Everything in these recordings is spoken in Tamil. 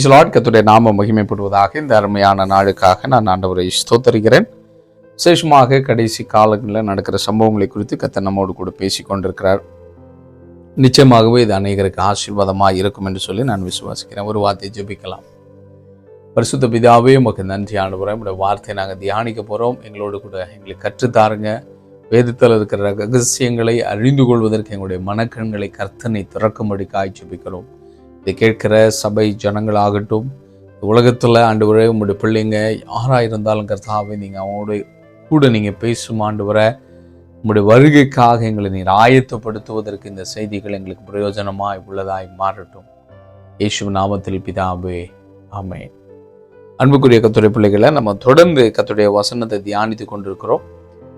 கர்த்தருடைய நாம மகிமைப்படுவதாக. இந்த அருமையான நாளுக்காக நான் ஆண்டவரை ஸ்தோத்தரிக்கிறேன். விசேஷமாக கடைசி காலங்களில் நடக்கிற சம்பவங்களை குறித்து கர்த்தர் நம்மோடு கூட பேசி கொண்டிருக்கிறார். நிச்சயமாகவே இது அநேகருக்கு ஆசீர்வாதமாக இருக்கும் என்று சொல்லி நான் விசுவாசிக்கிறேன். ஒரு வார்த்தையை ஜெபிக்கலாம். பரிசுத்த பிதாவே, உமக்கு நன்றி ஆண்டவரே. உங்களுடைய வார்த்தையை நாங்கள் தியானிக்க போகிறோம். எங்களோடு கூட எங்களுக்கு கற்றுத்தாருங்க. வேதத்தில் இருக்கிற ரகசியங்களை அறிந்து கொள்வதற்கு எங்களுடைய மனக்கண்களை கர்த்தனை திறக்கும்படிக்காய் ஜெபிக்கிறோம். இதை கேட்கிற சபை ஜனங்களாகட்டும், உலகத்தில் ஆண்டவரே உங்களுடைய பிள்ளைங்க யாராக இருந்தாலும் கர்த்தாவே, நீங்கள் அவங்களோட கூட நீங்கள் பேசும் ஆண்டவரை, உங்களுடைய வருகைக்காக எங்களை நீர் ஆயத்தப்படுத்துவதற்கு இந்த செய்திகள் எங்களுக்கு பிரயோஜனமாய் உள்ளதாய் மாறட்டும். இயேசு நாமத்தில் பிதாவே, ஆமென். அன்புக்குரிய கர்த்தருடைய பிள்ளைகளை, நம்ம தொடர்ந்து கர்த்தருடைய வசனத்தை தியானித்து கொண்டிருக்கிறோம்.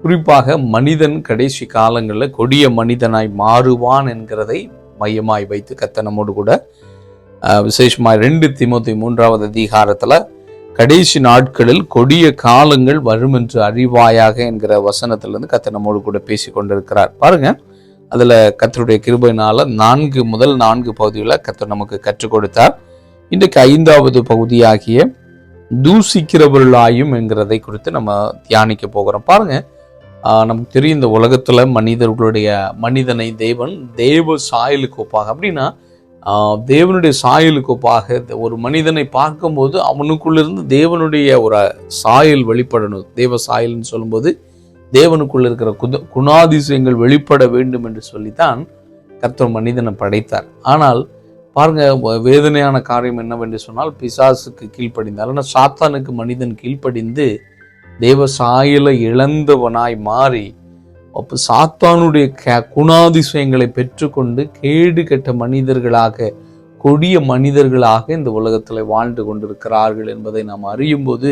குறிப்பாக மனிதன் கடைசி காலங்களில் கொடிய மனிதனாய் மாறுவான் என்கிறதை மையமாய் வைத்து கர்த்தர் நம்மோடு கூட விசேஷமாக 2 தீமோத்தேயு 3வது அதிகாரத்தில் கடைசி நாட்களில் கொடிய காலங்கள் வரும் என்று அறிவாயாக என்கிற வசனத்திலிருந்து கர்த்தர் நம்மோடு கூட பேசி கொண்டிருக்கிறார். பாருங்க, அதில் கர்த்தருடைய கிருபையினால 4 பகுதிகளில் கர்த்தர் நமக்கு கற்றுக் கொடுத்தார். இன்றைக்கு 5வது பகுதியாகிய தூசிக்கிறவர்களாயும் என்கிறதை குறித்து நம்ம தியானிக்க போகிறோம். பாருங்க, நமக்கு தெரியும் இந்த உலகத்துல மனிதனை தேவன் தேவ சாயலுக்கு ஒப்பாக, அப்படின்னா தேவனுடைய சாயலுக்கு ஒப்பாக ஒரு மனிதனை பார்க்கும்போது அவனுக்குள்ளிருந்து தேவனுடைய ஒரு சாயல் வெளிப்படணும். தேவ சாயல்னு சொல்லும்போது தேவனுக்குள்ள இருக்கிற குணாதிசயங்கள் வெளிப்பட வேண்டும் என்று சொல்லித்தான் கர்த்தர் மனிதனை படைத்தார். ஆனால் பாருங்க, வேதனையான காரியம் என்னவென்று சொன்னால், பிசாசுக்கு கீழ்ப்படிந்தால் சாத்தானுக்கு மனிதன் கீழ்ப்படிந்து தேவ சாயலை இழந்தவனாய் மாறி அப்போ சாத்தானுடைய குணாதிசயங்களை பெற்றுக்கொண்டு கேடு கெட்ட மனிதர்களாக, கொடிய மனிதர்களாக இந்த உலகத்தில் வாழ்ந்து கொண்டிருக்கிறார்கள் என்பதை நாம் அறியும் போது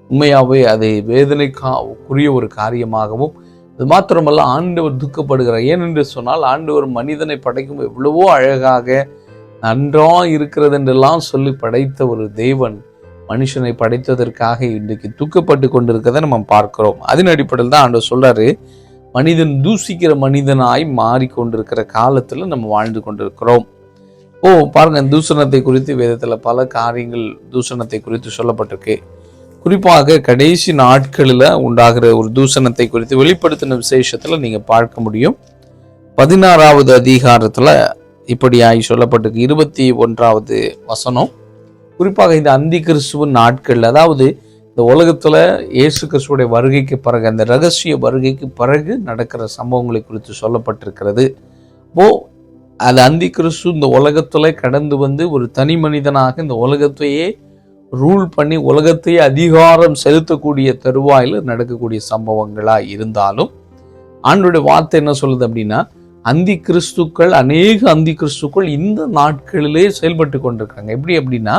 உண்மையாகவே அது வேதனைக்குரிய ஒரு காரியமாகவும், அது மாத்திரமல்ல ஆண்டவர் துக்கப்படுகிறார். ஏனென்று சொன்னால், ஆண்டவர் மனிதனை படைக்கும் எவ்வளவோ அழகாக நன்றாக இருக்கிறது என்றெல்லாம் சொல்லி படைத்த ஒரு தேவன் மனுஷனை படைத்ததற்காக இன்றைக்கு துக்கப்பட்டு கொண்டிருக்கிறத நம்ம பார்க்கிறோம். அதன் அடிப்படையில் தான் ஆண்டவர் சொல்றாரு, மனிதன் தூசிக்கிற மனிதனாய் மாறிக்கொண்டிருக்கிற காலத்துல நம்ம வாழ்ந்து கொண்டிருக்கிறோம். பாருங்க, தூஷணத்தை குறித்து வேதத்துல பல காரியங்கள் தூஷணத்தை குறித்து சொல்லப்பட்டிருக்கு. குறிப்பாக கடைசி நாட்களில் உண்டாகிற ஒரு தூஷணத்தை குறித்து வெளிப்படுத்தின விசேஷத்துல நீங்க பார்க்க முடியும். 16வது அதிகாரத்துல இப்படியாய் சொல்லப்பட்டிருக்கு. 21வது வசனம். குறிப்பாக இந்த அந்தி கிறிஸ்துவின் நாட்கள், அதாவது இந்த உலகத்துல இயேசு கிறிஸ்துவோட வருகைக்கு பிறகு, அந்த ரகசிய வருகைக்கு பிறகு நடக்கிற சம்பவங்களை குறித்து சொல்லப்பட்டிருக்கிறது. அது அந்தி கிறிஸ்து இந்த உலகத்துல கடந்து வந்து ஒரு தனி மனிதனாக இந்த உலகத்தையே ரூல் பண்ணி உலகத்தையே அதிகாரம் செலுத்தக்கூடிய தருவாயில் நடக்கக்கூடிய சம்பவங்களா இருந்தாலும், ஆண்டவருடைய வார்த்தை என்ன சொல்லுது அப்படின்னா, அநேக அந்தி கிறிஸ்துக்கள் இந்த நாட்களிலே செயல்பட்டு கொண்டிருக்காங்க. எப்படி அப்படின்னா,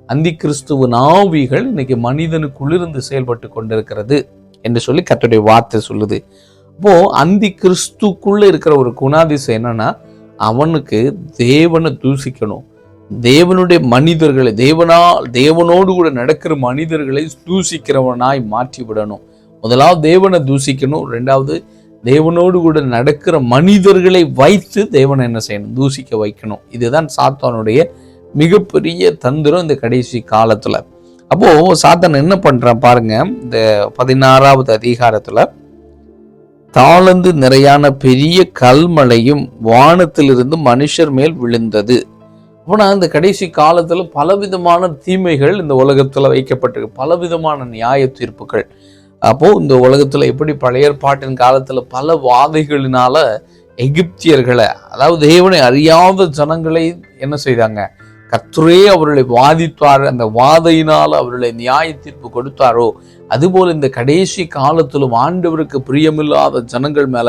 அந்தி கிறிஸ்துவின் ஆவிகள் இன்னைக்கு மனிதனுக்குள்ளிருந்து செயல்பட்டு கொண்டிருக்கிறது என்று சொல்லி கர்த்தருடைய வார்த்தை சொல்லுது. அந்தி கிறிஸ்துக்குள்ள இருக்கிற ஒரு குணாதிசயம் என்னன்னா, அவனுக்கு தேவனை தூசிக்கணும், தேவனுடைய மனிதர்களை, தேவனோடு கூட நடக்கிற மனிதர்களை தூசிக்கிறவனாய் மாற்றி விடணும். முதலாவது தேவனை தூசிக்கணும், 2வது தேவனோடு கூட நடக்கிற மனிதர்களை வைத்து தேவனை என்ன செய்யணும், தூசிக்க வைக்கணும். இதுதான் சாத்தானுடைய மிகப்பெரிய தந்திரம் இந்த கடைசி காலத்துல. சாத்தான் என்ன பண்றான் பாருங்க, இந்த 16வது அதிகாரத்துல தாளந்து நிறையான பெரிய கல்மழையும் வானத்திலிருந்து மனுஷர் மேல் விழுந்தது. இந்த கடைசி காலத்துல பலவிதமான தீமைகள் இந்த உலகத்துல வைக்கப்பட்டிருக்கு, பலவிதமான நியாய தீர்ப்புகள். இந்த உலகத்துல எப்படி பழைய ஏற்பாட்டின் காலத்துல பல வாதைகளினால எகிப்தியர்களை, அதாவது தேவனை அறியாத ஜனங்களை என்ன செய்தாங்க, கர்த்தரே அவர்களை வாதித்தார், அந்த வாதையினால் அவர்களை நியாய தீர்ப்பு கொடுத்தாரோ, அதுபோல் இந்த கடைசி காலத்திலும் ஆண்டவருக்கு பிரியமில்லாத ஜனங்கள் மேல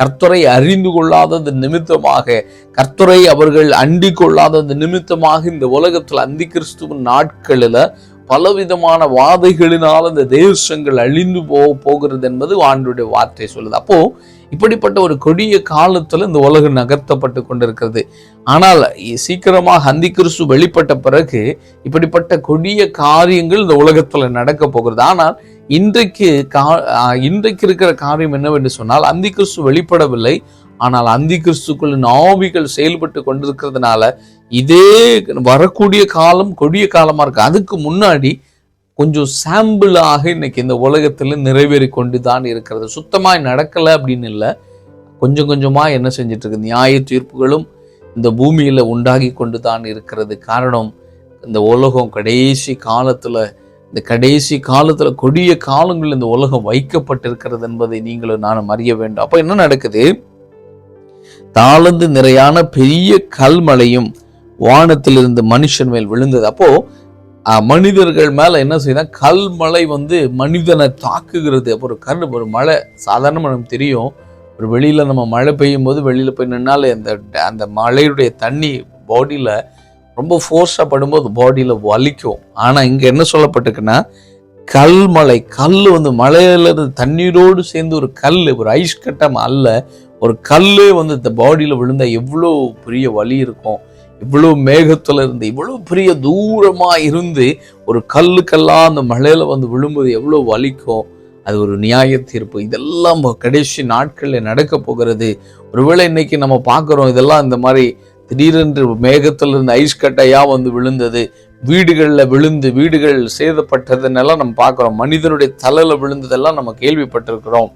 கர்த்தரை அறிந்து கொள்ளாதது நிமித்தமாக, கர்த்தரை அவர்கள் அண்டிக் கொள்ளாதது நிமித்தமாக இந்த உலகத்துல அந்தி கிறிஸ்துவின் நாட்களில பலவிதமான வாதைகளினால் இந்த தேசங்கள் அழிந்து போகிறது என்பது ஆண்டவருடைய வார்த்தை சொல்லுது. இப்படிப்பட்ட ஒரு கொடிய காலத்துல இந்த உலகம் நகர்த்தப்பட்டு கொண்டிருக்கிறது. ஆனால் சீக்கிரமாக அந்தி கிறிஸ்து வெளிப்பட்ட பிறகு இப்படிப்பட்ட கொடிய காரியங்கள் இந்த உலகத்துல நடக்க போகிறது. ஆனால் இன்றைக்கு இருக்கிற காரியம் என்னவென்று சொன்னால், அந்தி கிறிஸ்து வெளிப்படவில்லை, ஆனால் அந்தி கிறிஸ்துக்குள்ளின் ஆவிகள் செயல்பட்டு கொண்டிருக்கிறதுனால இதே வரக்கூடிய காலம் கொடிய காலமா இருக்கு. அதுக்கு முன்னாடி கொஞ்சம் சாம்பிளாக இன்னைக்கு இந்த உலகத்துல நிறைவேறி கொண்டு தான் இருக்கிறது. சுத்தமாய் நடக்கல அப்படின்னு இல்லை, கொஞ்சம் கொஞ்சமா என்ன செஞ்சிட்டு இருக்கு, நியாய தீர்ப்புகளும் இந்த பூமியில உண்டாகி கொண்டு தான் இருக்கிறது. காரணம், இந்த உலகம் கடைசி காலத்துல, இந்த கடைசி காலத்துல கொடிய காலங்கள் இந்த உலகம் வைக்கப்பட்டிருக்கிறது என்பதை நீங்களும் நானும் அறிய வேண்டும். அப்ப என்ன நடக்குது, தாளந்து நிறையான பெரிய கல்மழையும் வானத்தில் இருந்து மனுஷன் மேல் விழுந்தது. அப்போ மனிதர்கள் மேல என்ன செய்ய, கல்மழை மனிதனை தாக்குகிறது. அப்போ ஒரு மழை சாதாரண நமக்கு தெரியும், ஒரு வெளியில நம்ம மழை பெய்யும் போது வெளியில போய் நின்னாலே அந்த மழையுடைய தண்ணி பாடியில ரொம்ப ஃபோர்ஸா படும்போது பாடியில வலிக்கும். ஆனா இங்க என்ன சொல்லப்பட்டிருக்குன்னா, கல்மழை, மழையில இருந்து தண்ணீரோடு சேர்ந்து ஒரு ஒரு ஐஸ் கட்டம் அல்ல, ஒரு கல்லு இந்த பாடியில விழுந்தா எவ்வளோ பெரிய வலி இருக்கும். இவ்வளவு மேகத்துல இருந்து இவ்வளவு பெரிய தூரமா இருந்து ஒரு கல்லா அந்த மழையில விழும்போது எவ்வளவு வலிக்கும். அது ஒரு நியாய தீர்ப்பு. இதெல்லாம் கடைசி நாட்கள்ல நடக்க போகிறது. ஒருவேளை இன்னைக்கு நம்ம பார்க்கிறோம், இதெல்லாம் இந்த மாதிரி திடீரென்று மேகத்துல இருந்து ஐஸ் கட்டையா விழுந்தது, வீடுகள்ல விழுந்து வீடுகள் சேதப்பட்டதுன்னெல்லாம் நம்ம பார்க்கிறோம். மனிதனுடைய தலையில விழுந்ததெல்லாம் நம்ம கேள்விப்பட்டிருக்கிறோம்.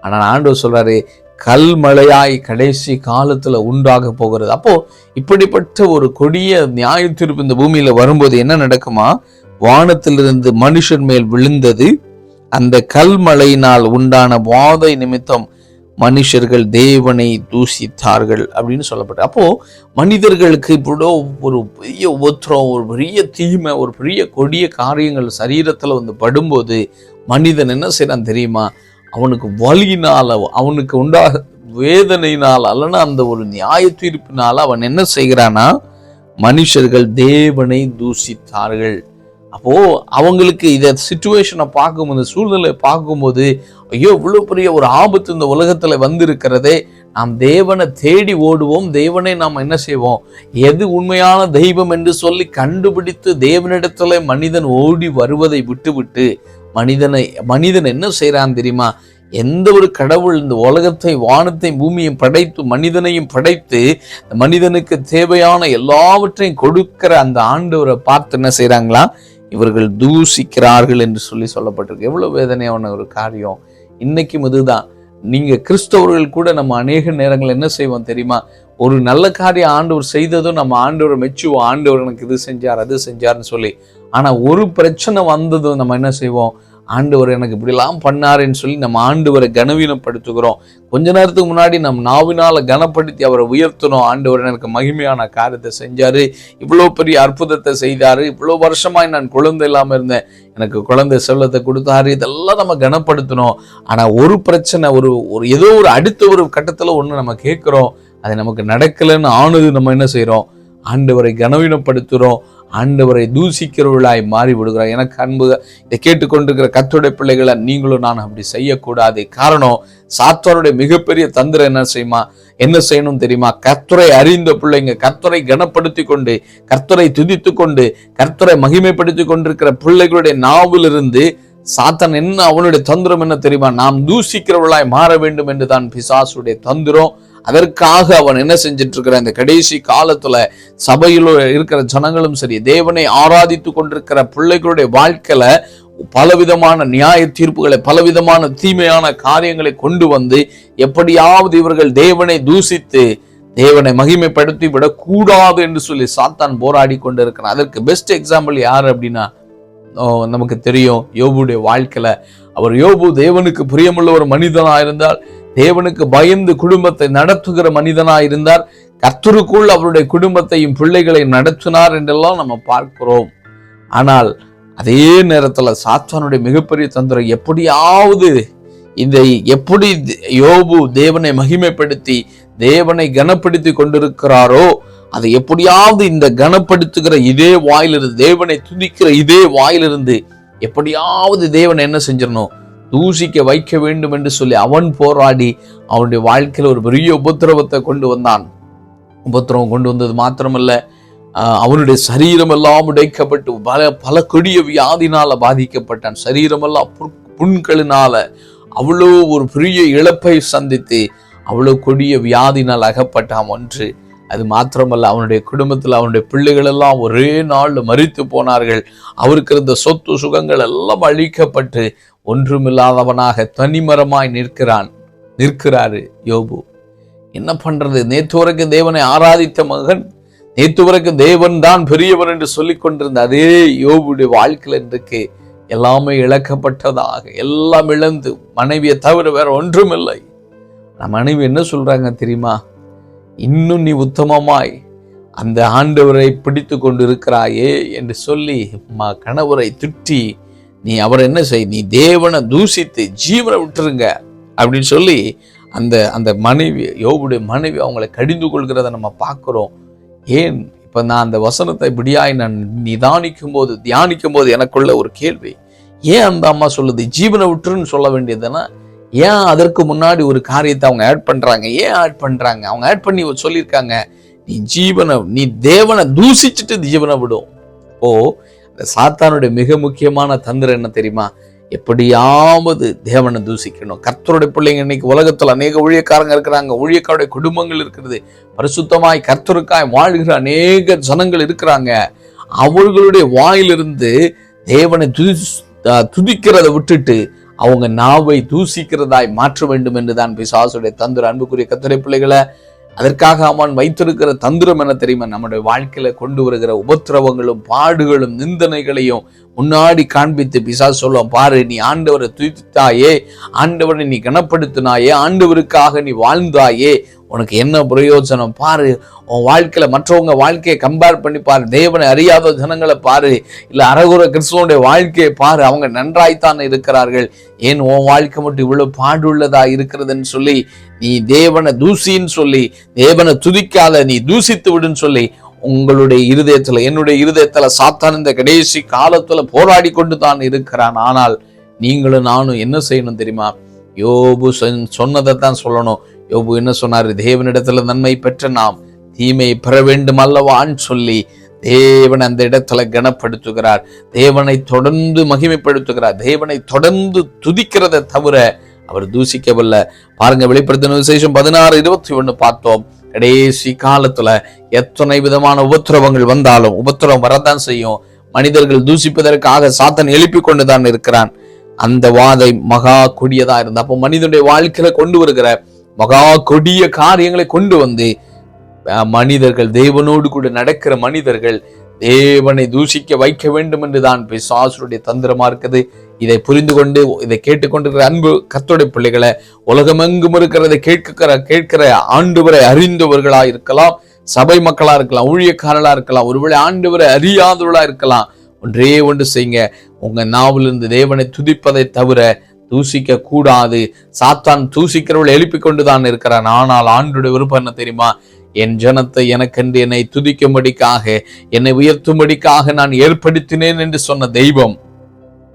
ஆனா ஆண்டவர் சொல்றாரு, கல்மழையாய் கடைசி காலத்துல உண்டாக போகிறது. அப்போ இப்படிப்பட்ட ஒரு கொடிய நியாய தீர்ப்பு இந்த பூமியில வரும்போது என்ன நடக்குமா, வானத்திலிருந்து மனுஷன் மேல் விழுந்தது, அந்த கல்மழையினால் உண்டான வாதை நிமித்தம் மனுஷர்கள் தேவனை தூசித்தார்கள் அப்படின்னு சொல்லப்பட்ட. அப்போ மனிதர்களுக்கு இப்படி ஒரு பெரிய உபத்திரம், ஒரு பெரிய தீமை, ஒரு பெரிய கொடிய காரியங்கள் சரீரத்துல படும்போது மனிதன் என்ன செய்யறான் தெரியுமா, அவனுக்கு வலியினால, அவனுக்கு உண்டாக வேதனையினால், அல்லனா அந்த ஒரு நியாய தீர்ப்பினால அவன் என்ன செய்கிறானா, மனுஷர்கள் தேவனை தூசித்தார்கள். அப்போ அவங்களுக்கு இத சிச்சுவேஷனை பார்க்கும்போது, சூழ்நிலை பார்க்கும்போது, ஐயோ இவ்வளவு பெரிய ஒரு ஆபத்து இந்த உலகத்துல வந்திருக்கிறதே, நாம் தேவனை தேடி ஓடுவோம், தேவனை நாம் என்ன செய்வோம், எது உண்மையான தெய்வம் என்று சொல்லி கண்டுபிடித்து தேவனிடத்துல மனிதன் ஓடி வருவதை விட்டுவிட்டு மனிதன் என்ன செய்யறான் தெரியுமா, எந்த ஒரு கடவுள் இந்த உலகத்தை வானத்தை பூமியை படைத்து மனிதனையும் படைத்து மனிதனுக்கு தேவையான எல்லாவற்றையும் கொடுக்கிற அந்த ஆண்டவரை பார்த்து என்ன செய்யறாங்களா, இவர்கள் தூசிக்கிறார்கள் என்று சொல்லப்பட்டிருக்கு. எவ்வளவு வேதனையான ஒரு காரியம். இன்னைக்கும் இதுதான். நீங்க கிறிஸ்தவர்கள் கூட நம்ம அநேக நேரங்கள் என்ன செய்வோம் தெரியுமா, ஒரு நல்ல காரியம் ஆண்டவர் செய்ததும் நம்ம ஆண்டவரை மெச்சுவோம், ஆண்டவர் எனக்கு இது செஞ்சார் அது செஞ்சார்னு சொல்லி. ஆனா ஒரு பிரச்சனை வந்ததும் நம்ம என்ன செய்வோம், ஆண்டவர் எனக்கு இப்படிலாம் பண்ணாருன்னு சொல்லி நம்ம ஆண்டவரை கனவீனப்படுத்துகிறோம். கொஞ்ச நேரத்துக்கு முன்னாடி நம்ம நாவினால கனப்படுத்தி அவரை உயர்த்தணும், ஆண்டவர் எனக்கு மகிமையான காரியத்தை செஞ்சாரு, இவ்வளோ பெரிய அற்புதத்தை செய்தாரு, இவ்வளோ வருஷமாய் நான் குழந்தை இல்லாம இருந்தேன், எனக்கு குழந்தை செல்வத்தை கொடுத்தாரு, இதெல்லாம் நம்ம கனப்படுத்தணும். ஆனா ஒரு பிரச்சனை, ஒரு ஏதோ ஒரு அடுத்த ஒரு கட்டத்துல ஒண்ணு நம்ம கேட்கிறோம், அது நமக்கு நடக்கலைன்னு ஆனது நம்ம என்ன செய்யறோம், ஆண்டவரை கனவீனப்படுத்துறோம், ஆண்டவரை தூசிக்கிறவர்களாய் மாறி விடுகிறோம். எனக்கு அன்பு இதை கேட்டுக்கொண்டிருக்கிற கர்த்தருடைய பிள்ளைகளை, நீங்களும் நான் அப்படி செய்யக்கூடாது. காரணம், சாத்தானுடைய மிகப்பெரிய தந்திரம் என்ன செய்யணும் தெரியுமா, கர்த்தரை அறிந்த பிள்ளைங்க, கர்த்தரை கனப்படுத்தி கொண்டு, கர்த்தரை துதித்து கொண்டு, கர்த்தரை மகிமைப்படுத்தி கொண்டிருக்கிற பிள்ளைகளுடைய நாவிலிருந்து சாத்தான் என்ன, அவனுடைய தந்திரம் என்ன தெரியுமா, நாம் தூசிக்கிறவர்களாய் மாற வேண்டும் என்று தான் பிசாசுடைய தந்திரம். அதற்காக அவன் என்ன செஞ்சிட்டு இருக்கிற, இந்த கடைசி காலத்துல சபையில் இருக்கிற ஜனங்களும் சரி, தேவனை ஆராதித்து கொண்டிருக்கிற பிள்ளைகளுடைய வாழ்க்கையில பலவிதமான நியாய தீர்ப்புகளை, பலவிதமான தீமையான காரியங்களை கொண்டு வந்து எப்படியாவது இவர்கள் தேவனை தூசித்து தேவனை மகிமைப்படுத்தி விடக்கூடாது என்று சொல்லி சாத்தான் போராடி கொண்டு இருக்கிறான். அதற்கு பெஸ்ட் எக்ஸாம்பிள் யாரு அப்படின்னா, நமக்கு தெரியும் யோபுடைய வாழ்க்கையில. யோபு தேவனுக்கு பிரியமுள்ள ஒரு மனிதனா இருந்தால், தேவனுக்கு பயந்து குடும்பத்தை நடத்துகிற மனிதனா இருந்தார், கர்த்தருக்குள் அவருடைய குடும்பத்தையும் பிள்ளைகளையும் நடத்தினார் என்றெல்லாம் நம்ம பார்க்கிறோம். ஆனால் அதே நேரத்துல சாத்தானுடைய மிகப்பெரிய தந்திரம், எப்படியாவது எப்படி யோபு தேவனை மகிமைப்படுத்தி தேவனை கனப்படுத்தி கொண்டிருக்கிறாரோ, அதை எப்படியாவது இந்த கனப்படுத்துகிற இதே வாயிலிருந்து, தேவனை துதிக்கிற இதே வாயிலிருந்து எப்படியாவது தேவனை என்ன செஞ்சிடணும், தூசிக்க வைக்க வேண்டும் என்று சொல்லி அவன் போராடி அவனுடைய வாழ்க்கையில் ஒரு பெரிய உபத்திரவத்தை கொண்டு வந்தான். உபத்திரவம் கொண்டு வந்தது மாத்திரமல்ல, அவனுடைய சரீரம் எல்லாம் உடைக்கப்பட்டு பல கொடிய வியாதினால பாதிக்கப்பட்டான். சரீரமெல்லாம் புண்களினால அவ்வளோ ஒரு பெரிய இழப்பை சந்தித்து அவ்வளோ கொடிய வியாதினால் அகப்பட்டான். ஒன்று அது மாத்திரமல்ல, அவனுடைய குடும்பத்தில் அவனுடைய பிள்ளைகள் எல்லாம் ஒரே நாள் மரித்து போனார்கள். அவருக்கு இருந்த சொத்து சுகங்கள் எல்லாம் அழிக்கப்பட்டு ஒன்றுமில்லாதவனாக தனிமரமாய் நிற்கிறாரு யோபு. என்ன பண்றது? நேற்று வரைக்கும் தேவனை ஆராதித்த மகன், நேற்று வரைக்கும் தேவன் தான் பெரியவர் என்று சொல்லிக் கொண்டிருந்த அதே யோபுடைய வாழ்க்கையில் இன்றைக்கு எல்லாமே இழக்கப்பட்டதாக, எல்லாம் இழந்து, மனைவியை தவிர வேற ஒன்றும் இல்லை. மனைவி என்ன சொல்றாங்க தெரியுமா? இன்னும் நீ உத்தமமாய் அந்த ஆண்டவரை பிடித்து கொண்டு இருக்கிறாயே என்று சொல்லி கணவரை திட்டி, நீ அவரை என்ன செய், நீ தேவனை தூசித்து ஜீவனை விட்டுருங்க அப்படின்னு சொல்லி அந்த மனைவி, யோபுடைய மனைவி அவங்களை கடிந்து கொள்கிறத நம்ம பார்க்கிறோம். ஏன் இப்ப நான் அந்த வசனத்தை இப்படியாய் நான் தியானிக்கும் போது எனக்குள்ள ஒரு கேள்வி, ஏன் அந்த அம்மா சொல்லுது ஜீவனை விட்டுருன்னு சொல்ல வேண்டியதுன்னா, ஏன் அதற்கு முன்னாடி ஒரு காரியத்தை அவங்க ஆட் பண்றாங்க? ஏன் ஆட் பண்றாங்க? அவங்க ஆட் பண்ணி சொல்லியிருக்காங்க, நீ தேவனை தூசிச்சுட்டு ஜீவனை விடும். ஓ, அந்த சாத்தானுடைய மிக முக்கியமான தந்திரம் என்ன தெரியுமா? எப்படியாவது தேவனை தூசிக்கணும். கர்த்தருடைய பிள்ளைங்க இன்னைக்கு உலகத்துல அநேக ஊழியக்காரங்க இருக்கிறாங்க, ஊழியக்காருடைய குடும்பங்கள் இருக்கிறது, பரிசுத்தமாய் கர்த்தருக்காய் வாழ்கிற அநேக ஜனங்கள் இருக்கிறாங்க. அவர்களுடைய வாயிலிருந்து தேவனை துதிக்கிறத விட்டுட்டு அவங்க நாவை தூசிக்கிறதாய் மாற்ற வேண்டும் என்றுதான் பிசாசுடைய தந்திரம். அன்புக்குரிய கர்த்தருடைய பிள்ளைகளை, அதற்காக அவன் வைத்திருக்கிற தந்திரம் என்ன தெரியுமா? நம்முடைய வாழ்க்கையில கொண்டு வருகிற உபத்திரவங்களும் பாடுகளும் நிந்தனைகளையும் முன்னாடி காண்பித்து பிசாசு சொல்லுவான், பாரு, நீ ஆண்டவரை துதித்தாயே, ஆண்டவரை நீ கனப்படுத்தினாயே, ஆண்டவருக்காக நீ வாழ்ந்தாயே, உனக்கு என்ன பிரயோஜனம்? பாரு, உன் வாழ்க்கையில மற்றவங்க வாழ்க்கையை கம்பேர் பண்ணி பாரு, தேவனை அறியாத ஜனங்களை பாரு, இல்ல அரகுர கிறிஸ்துவனுடைய வாழ்க்கையை பாரு, அவங்க நன்றாய்த்தான் இருக்கிறார்கள், ஏன் உன் வாழ்க்கை மட்டும் இவ்வளவு பாடுள்ளதா இருக்கிறதுன்னு சொல்லி நீ தேவனை தூசின்னு சொல்லி, தேவனை துதிக்காத, நீ தூசித்து விடுன்னு சொல்லி உங்களுடைய இருதயத்துல, என்னுடைய இருதயத்துல சாத்தான் இந்த கடைசி காலத்துல போராடி கொண்டு தான் இருக்கிறான். ஆனால் நீங்களும் நானும் என்ன செய்யணும் தெரியுமா? யோபு சொன்னதை தான் சொல்லணும். யோபு என்ன சொன்னாரு? தேவனிடத்துல நன்மை பெற்ற நாம் தீமையை பெற வேண்டும் அல்லவான்னு சொல்லி தேவன் அந்த இடத்துல கனப்படுத்துகிறார், தேவனை தொடர்ந்து மகிமைப்படுத்துகிறார், தேவனை தொடர்ந்து துதிக்கிறதை தவிர அவர் தூசிக்கவில்லை. பாருங்க, வெளிப்படுத்தின விசேஷம் 16:21 பார்த்தோம். கடைசி காலத்துல எத்தனை விதமான உபத்திரவங்கள் வந்தாலும், உபத்திரவம் வரதான் செய்யும். மனிதர்கள் தூசிப்பதற்காக சாத்தான் எழுப்பி கொண்டுதான் இருக்கிறான். அந்த வாதை மகா கொடியதா இருந்தா, அப்போ மனிதனுடைய வாழ்க்கையில கொண்டு வருகிற மகா கொடிய காரியங்களை கொண்டு வந்து மனிதர்கள், தேவனோடு கூட நடக்கிற மனிதர்கள் தேவனை தூஷிக்க வைக்க வேண்டும் என்றுதான் பிசாசுடைய தந்திரமா இருக்குது. இதை புரிந்து கொண்டு இதை கேட்டுக்கொண்டிருக்கிற அன்பு கர்த்தருடைய பிள்ளைகளை, உலகமெங்கும் இருக்கிறதை கேட்கிற ஆண்டவரை அறிந்தவர்களா இருக்கலாம், சபை மக்களா இருக்கலாம், ஊழியக்காரர்களா இருக்கலாம், ஒருவேளை ஆண்டவரை அறியாதவர்களா இருக்கலாம். ஒன்றே ஒன்று செய்யுங்க, உங்க நாவிலிருந்து தேவனை துதிப்பதை தவிர தூசிக்க கூடாது. சாத்தான் தூசிக்கிறவர்கள் எழுப்பி கொண்டுதான் இருக்கிறான். ஆனால் ஆண்டவருடைய விருப்பம் என்ன தெரியுமா? என் ஜனத்தை எனக்கென்று என்னை துதிக்கும்படிக்காக, என்னை உயர்த்தும்படிக்காக நான் ஏற்படுத்தினேன் என்று சொன்ன தெய்வம்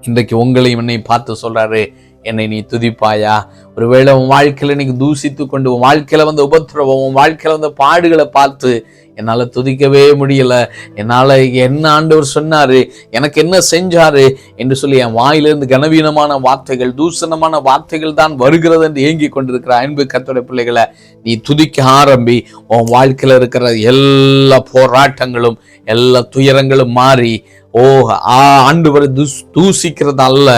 இன்றைக்கு உங்களையும் என்னை பார்த்து சொல்றாரு, என்னை நீ துதிப்பாயா? ஒருவேளை உன் வாழ்க்கையில நீங்க தூசித்து கொண்டு, உன் வாழ்க்கையில வந்த உபத்திரவம், உன் வாழ்க்கையில வந்த பாடுகளை பார்த்து என்னால துதிக்கவே முடியல, என்னால என்ன ஆண்டவர் சொன்னாரு, எனக்கு என்ன செஞ்சாரு என்று சொல்லி என் வாயிலிருந்து கனவீனமான வார்த்தைகள், தூசணமான வார்த்தைகள் தான் வருகிறது என்று ஏங்கி கொண்டிருக்கிற அன்பு கர்த்தருடைய பிள்ளைகளை, நீ துதிக்க ஆரம்பி. உன் வாழ்க்கையில இருக்கிற எல்லா போராட்டங்களும், எல்லா துயரங்களும் மாறி, ஆண்டவரை தூசிக்கிறது அல்ல,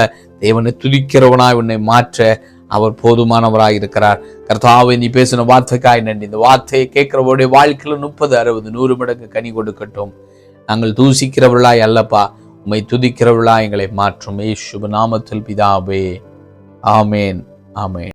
தேவனை துதிக்கிறவனாய் உன்னை மாற்ற அவர் போதுமானவராய் இருக்கிறார். கர்த்தாவே, நீ பேசின வார்த்தைக்காய் நன்றி. இந்த வார்த்தையை கேட்கிறவருடைய வாழ்க்கையில 30, 60, 100 மடங்கு கனி கொடுக்கட்டும். நாங்கள் தூசிக்கிறவர்களாய் அல்லப்பா, உம்மை துதிக்கிறவர்களாய் எங்களை மாற்றும். இயேசுவின் நாமத்தில் பிதாவே, ஆமேன், ஆமேன்.